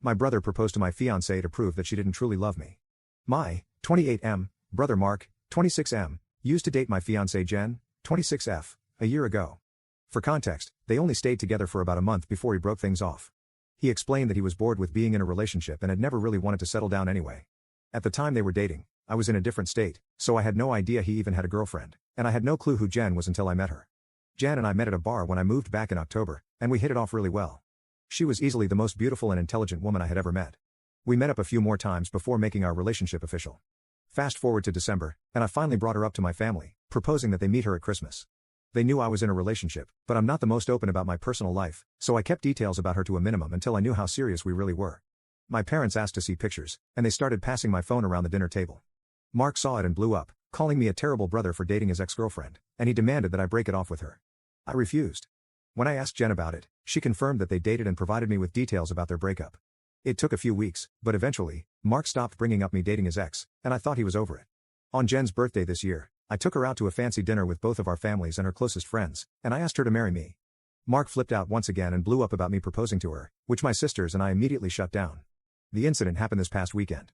My brother proposed to my fiancée to prove that she didn't truly love me. My 28M brother Mark, 26M, used to date my fiancée Jen, 26F, a year ago. For context, they only stayed together for about a month before he broke things off. He explained that he was bored with being in a relationship and had never really wanted to settle down anyway. At the time they were dating, I was in a different state, so I had no idea he even had a girlfriend, and I had no clue who Jen was until I met her. Jen and I met at a bar when I moved back in October, and we hit it off really well. She was easily the most beautiful and intelligent woman I had ever met. We met up a few more times before making our relationship official. Fast forward to December, and I finally brought her up to my family, proposing that they meet her at Christmas. They knew I was in a relationship, but I'm not the most open about my personal life, so I kept details about her to a minimum until I knew how serious we really were. My parents asked to see pictures, and they started passing my phone around the dinner table. Mark saw it and blew up, calling me a terrible brother for dating his ex-girlfriend, and he demanded that I break it off with her. I refused. When I asked Jen about it, she confirmed that they dated and provided me with details about their breakup. It took a few weeks, but eventually, Mark stopped bringing up me dating his ex, and I thought he was over it. On Jen's birthday this year, I took her out to a fancy dinner with both of our families and her closest friends, and I asked her to marry me. Mark flipped out once again and blew up about me proposing to her, which my sisters and I immediately shut down. The incident happened this past weekend.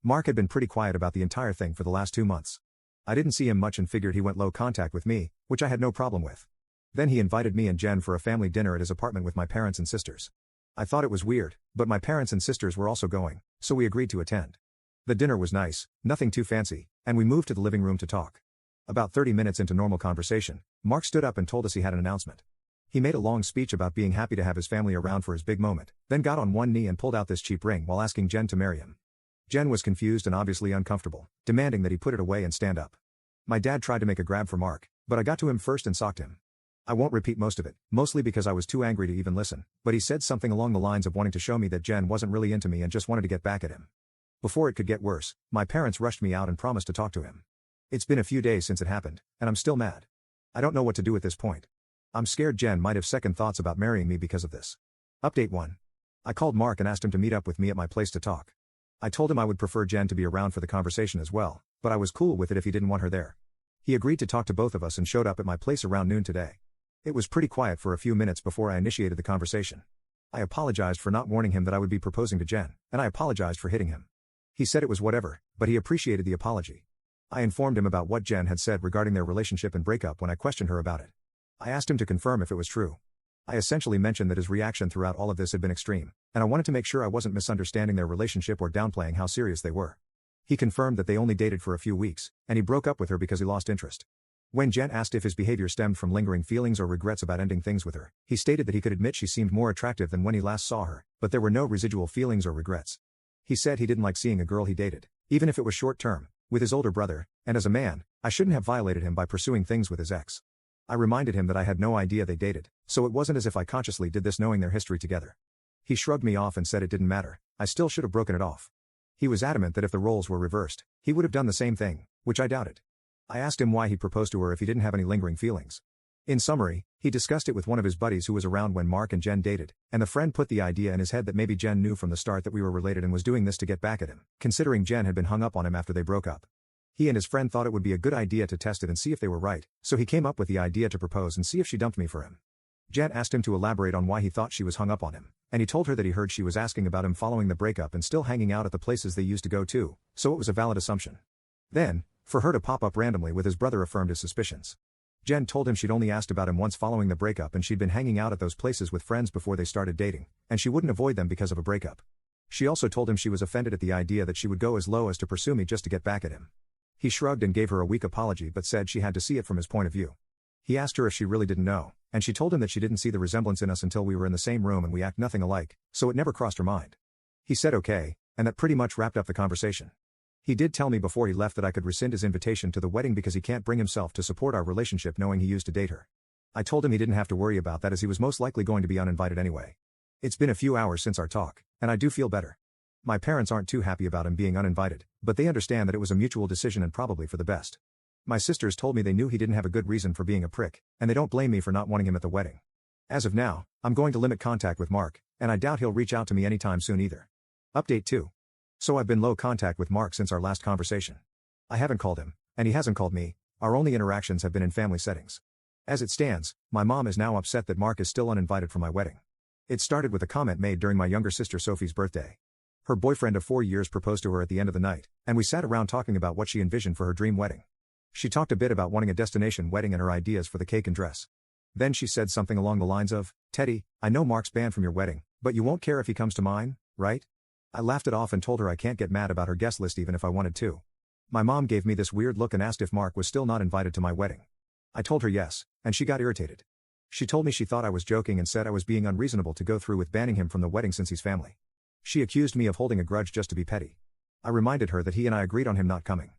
Mark had been pretty quiet about the entire thing for the last 2 months. I didn't see him much and figured he went low contact with me, which I had no problem with. Then he invited me and Jen for a family dinner at his apartment with my parents and sisters. I thought it was weird, but my parents and sisters were also going, so we agreed to attend. The dinner was nice, nothing too fancy, and we moved to the living room to talk. About 30 minutes into normal conversation, Mark stood up and told us he had an announcement. He made a long speech about being happy to have his family around for his big moment, then got on one knee and pulled out this cheap ring while asking Jen to marry him. Jen was confused and obviously uncomfortable, demanding that he put it away and stand up. My dad tried to make a grab for Mark, but I got to him first and socked him. I won't repeat most of it, mostly because I was too angry to even listen, but he said something along the lines of wanting to show me that Jen wasn't really into me and just wanted to get back at him. Before it could get worse, my parents rushed me out and promised to talk to him. It's been a few days since it happened, and I'm still mad. I don't know what to do at this point. I'm scared Jen might have second thoughts about marrying me because of this. Update 1. I called Mark and asked him to meet up with me at my place to talk. I told him I would prefer Jen to be around for the conversation as well, but I was cool with it if he didn't want her there. He agreed to talk to both of us and showed up at my place around noon today. It was pretty quiet for a few minutes before I initiated the conversation. I apologized for not warning him that I would be proposing to Jen, and I apologized for hitting him. He said it was whatever, but he appreciated the apology. I informed him about what Jen had said regarding their relationship and breakup when I questioned her about it. I asked him to confirm if it was true. I essentially mentioned that his reaction throughout all of this had been extreme, and I wanted to make sure I wasn't misunderstanding their relationship or downplaying how serious they were. He confirmed that they only dated for a few weeks, and he broke up with her because he lost interest. When Jen asked if his behavior stemmed from lingering feelings or regrets about ending things with her, he stated that he could admit she seemed more attractive than when he last saw her, but there were no residual feelings or regrets. He said he didn't like seeing a girl he dated, even if it was short-term, with his older brother, and as a man, I shouldn't have violated him by pursuing things with his ex. I reminded him that I had no idea they dated, so it wasn't as if I consciously did this knowing their history together. He shrugged me off and said it didn't matter, I still should have broken it off. He was adamant that if the roles were reversed, he would have done the same thing, which I doubted. I asked him why he proposed to her if he didn't have any lingering feelings. In summary, he discussed it with one of his buddies who was around when Mark and Jen dated, and the friend put the idea in his head that maybe Jen knew from the start that we were related and was doing this to get back at him, considering Jen had been hung up on him after they broke up. He and his friend thought it would be a good idea to test it and see if they were right, so he came up with the idea to propose and see if she dumped me for him. Jen asked him to elaborate on why he thought she was hung up on him, and he told her that he heard she was asking about him following the breakup and still hanging out at the places they used to go to, so it was a valid assumption. Then, for her to pop up randomly with his brother affirmed his suspicions. Jen told him she'd only asked about him once following the breakup and she'd been hanging out at those places with friends before they started dating, and she wouldn't avoid them because of a breakup. She also told him she was offended at the idea that she would go as low as to pursue me just to get back at him. He shrugged and gave her a weak apology but said she had to see it from his point of view. He asked her if she really didn't know, and she told him that she didn't see the resemblance in us until we were in the same room and we act nothing alike, so it never crossed her mind. He said okay, and that pretty much wrapped up the conversation. He did tell me before he left that I could rescind his invitation to the wedding because he can't bring himself to support our relationship knowing he used to date her. I told him he didn't have to worry about that as he was most likely going to be uninvited anyway. It's been a few hours since our talk, and I do feel better. My parents aren't too happy about him being uninvited, but they understand that it was a mutual decision and probably for the best. My sisters told me they knew he didn't have a good reason for being a prick, and they don't blame me for not wanting him at the wedding. As of now, I'm going to limit contact with Mark, and I doubt he'll reach out to me anytime soon either. Update 2. So I've been low contact with Mark since our last conversation. I haven't called him, and he hasn't called me, our only interactions have been in family settings. As it stands, my mom is now upset that Mark is still uninvited for my wedding. It started with a comment made during my younger sister Sophie's birthday. Her boyfriend of 4 years proposed to her at the end of the night, and we sat around talking about what she envisioned for her dream wedding. She talked a bit about wanting a destination wedding and her ideas for the cake and dress. Then she said something along the lines of, "Teddy, I know Mark's banned from your wedding, but you won't care if he comes to mine, right?" I laughed it off and told her I can't get mad about her guest list even if I wanted to. My mom gave me this weird look and asked if Mark was still not invited to my wedding. I told her yes, and she got irritated. She told me she thought I was joking and said I was being unreasonable to go through with banning him from the wedding since he's family. She accused me of holding a grudge just to be petty. I reminded her that he and I agreed on him not coming.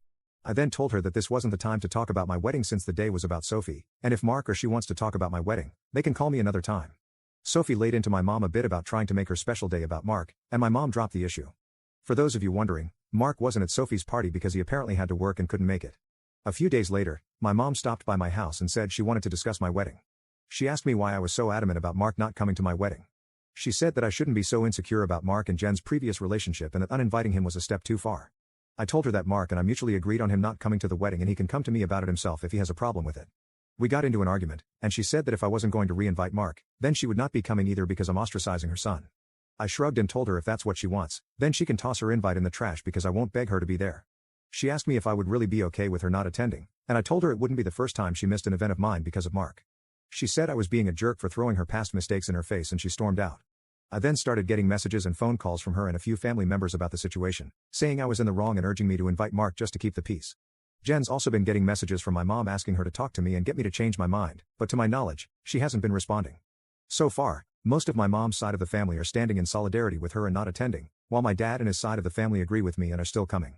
I then told her that this wasn't the time to talk about my wedding since the day was about Sophie, and if Mark or she wants to talk about my wedding, they can call me another time. Sophie laid into my mom a bit about trying to make her special day about Mark, and my mom dropped the issue. For those of you wondering, Mark wasn't at Sophie's party because he apparently had to work and couldn't make it. A few days later, my mom stopped by my house and said she wanted to discuss my wedding. She asked me why I was so adamant about Mark not coming to my wedding. She said that I shouldn't be so insecure about Mark and Jen's previous relationship and that uninviting him was a step too far. I told her that Mark and I mutually agreed on him not coming to the wedding and he can come to me about it himself if he has a problem with it. We got into an argument, and she said that if I wasn't going to re-invite Mark, then she would not be coming either because I'm ostracizing her son. I shrugged and told her if that's what she wants, then she can toss her invite in the trash because I won't beg her to be there. She asked me if I would really be okay with her not attending, and I told her it wouldn't be the first time she missed an event of mine because of Mark. She said I was being a jerk for throwing her past mistakes in her face and she stormed out. I then started getting messages and phone calls from her and a few family members about the situation, saying I was in the wrong and urging me to invite Mark just to keep the peace. Jen's also been getting messages from my mom asking her to talk to me and get me to change my mind, but to my knowledge, she hasn't been responding. So far, most of my mom's side of the family are standing in solidarity with her and not attending, while my dad and his side of the family agree with me and are still coming.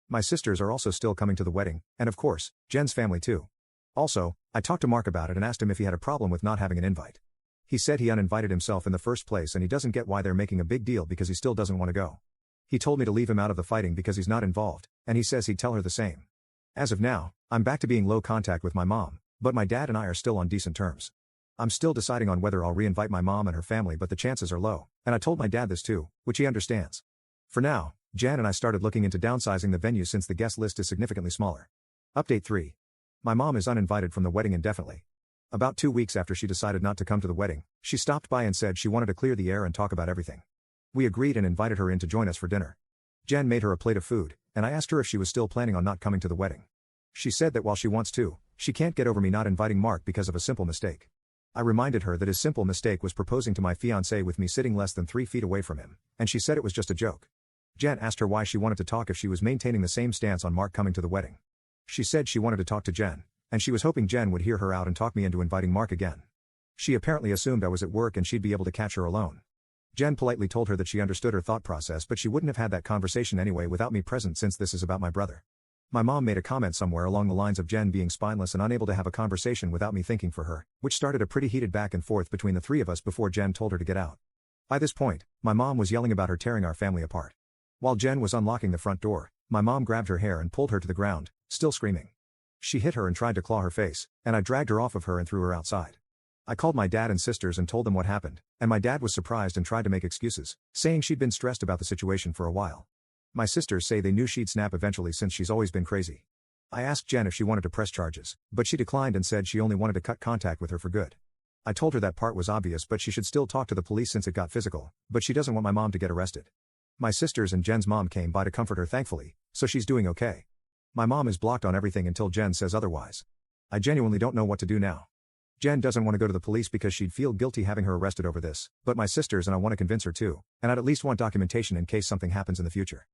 My sisters are also still coming to the wedding, and of course, Jen's family too. Also, I talked to Mark about it and asked him if he had a problem with not having an invite. He said he uninvited himself in the first place and he doesn't get why they're making a big deal because he still doesn't want to go. He told me to leave him out of the fighting because he's not involved, and he says he'd tell her the same. As of now, I'm back to being low contact with my mom, but my dad and I are still on decent terms. I'm still deciding on whether I'll re-invite my mom and her family, but the chances are low, and I told my dad this too, which he understands. For now, Jan and I started looking into downsizing the venue since the guest list is significantly smaller. Update 3. My mom is uninvited from the wedding indefinitely. About 2 weeks after she decided not to come to the wedding, she stopped by and said she wanted to clear the air and talk about everything. We agreed and invited her in to join us for dinner. Jan made her a plate of food, and I asked her if she was still planning on not coming to the wedding. She said that while she wants to, she can't get over me not inviting Mark because of a simple mistake. I reminded her that his simple mistake was proposing to my fiancée with me sitting less than 3 feet away from him, and she said it was just a joke. Jan asked her why she wanted to talk if she was maintaining the same stance on Mark coming to the wedding. She said she wanted to talk to Jen, and she was hoping Jen would hear her out and talk me into inviting Mark again. She apparently assumed I was at work and she'd be able to catch her alone. Jen politely told her that she understood her thought process, but she wouldn't have had that conversation anyway without me present since this is about my brother. My mom made a comment somewhere along the lines of Jen being spineless and unable to have a conversation without me thinking for her, which started a pretty heated back and forth between the three of us before Jen told her to get out. By this point, my mom was yelling about her tearing our family apart. While Jen was unlocking the front door, my mom grabbed her hair and pulled her to the ground, still screaming. She hit her and tried to claw her face, and I dragged her off of her and threw her outside. I called my dad and sisters and told them what happened, and my dad was surprised and tried to make excuses, saying she'd been stressed about the situation for a while. My sisters say they knew she'd snap eventually since she's always been crazy. I asked Jen if she wanted to press charges, but she declined and said she only wanted to cut contact with her for good. I told her that part was obvious, but she should still talk to the police since it got physical, but she doesn't want my mom to get arrested. My sisters and Jen's mom came by to comfort her thankfully, so she's doing okay. My mom is blocked on everything until Jen says otherwise. I genuinely don't know what to do now. Jen doesn't want to go to the police because she'd feel guilty having her arrested over this, but my sisters and I want to convince her to, and I'd at least want documentation in case something happens in the future.